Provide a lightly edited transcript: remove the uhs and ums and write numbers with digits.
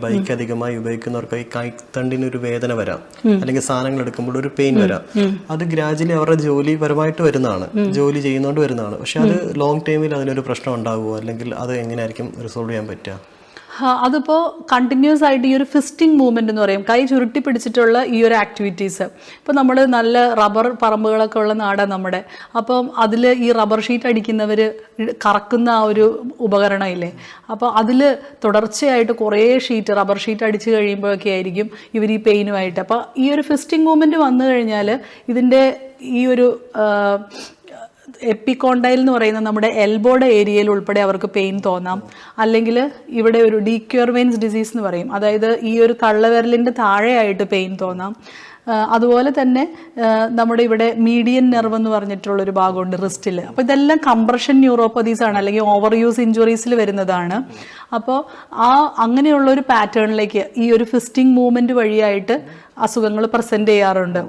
Bike അധികമായി ഉപയോഗിക്കുന്നവർക്ക് ഈ കൈത്തണ്ടിനൊരു വേദന വരാം, അല്ലെങ്കിൽ സാധനങ്ങൾ എടുക്കുമ്പോൾ ഒരു പെയിൻ വരാം. അത് ഗ്രാജുവലി അവരുടെ ജോലിപരമായിട്ട് വരുന്നതാണ്, ജോലി ചെയ്യുന്നതുകൊണ്ട് വരുന്നതാണ്. പക്ഷെ അത് ലോങ് ടൈമിൽ അതിനൊരു പ്രശ്നം ഉണ്ടാകുമോ, അല്ലെങ്കിൽ അത് എങ്ങനെയായിരിക്കും റിസോൾവ് ചെയ്യാൻ പറ്റുക? അതിപ്പോൾ കണ്ടിന്യൂസ് ആയിട്ട് ഈ ഒരു ഫിസ്റ്റിംഗ് മൂവ്മെൻ്റ് എന്ന് പറയും, കൈ ചുരുട്ടി പിടിച്ചിട്ടുള്ള ഈ ഒരു ആക്ടിവിറ്റീസ്. ഇപ്പോൾ നമ്മൾ നല്ല റബ്ബർ പറമ്പുകളൊക്കെ ഉള്ള നാടാണ് നമ്മുടെ. അപ്പം അതിൽ ഈ റബ്ബർ ഷീറ്റ് അടിക്കുന്നവർ കറക്കുന്ന ആ ഒരു ഉപകരണം ഇല്ലേ, അപ്പോൾ അതിൽ തുടർച്ചയായിട്ട് കുറേ റബ്ബർ ഷീറ്റ് അടിച്ച് കഴിയുമ്പോഴൊക്കെ ആയിരിക്കും ഇവർ ഈ പെയിനുമായിട്ട്. അപ്പോൾ ഈ ഒരു ഫിസ്റ്റിംഗ് മൂവ്മെൻറ്റ് വന്നു കഴിഞ്ഞാൽ ഇതിൻ്റെ ഈ ഒരു എപ്പിക്കോണ്ടൈൽ എന്ന് പറയുന്ന നമ്മുടെ എൽബോയുടെ ഏരിയയിൽ ഉൾപ്പെടെ അവർക്ക് പെയിൻ തോന്നാം. അല്ലെങ്കിൽ ഇവിടെ ഒരു ഡീക്യൂർവെയിൻസ് ഡിസീസ് എന്ന് പറയും, അതായത് ഈ ഒരു തള്ളവിരലിൻ്റെ താഴെയായിട്ട് പെയിൻ തോന്നാം. അതുപോലെ തന്നെ നമ്മുടെ ഇവിടെ മീഡിയൻ നെർവ് എന്ന് പറഞ്ഞിട്ടുള്ളൊരു ഭാഗമുണ്ട് റിസ്റ്റിൽ. അപ്പോൾ ഇതെല്ലാം കംപ്രഷൻ ന്യൂറോപ്പതീസ് ആണ്, അല്ലെങ്കിൽ ഓവർ യൂസ് ഇഞ്ചുറീസിൽ വരുന്നതാണ്. അപ്പോൾ അങ്ങനെയുള്ളൊരു പാറ്റേണിലേക്ക് ഈ ഒരു ഫിസ്റ്റിംഗ് മൂവ്മെൻറ്റ് വഴിയായിട്ട് അസുഖങ്ങൾ പ്രസൻറ്റ് ചെയ്യാറുണ്ട്.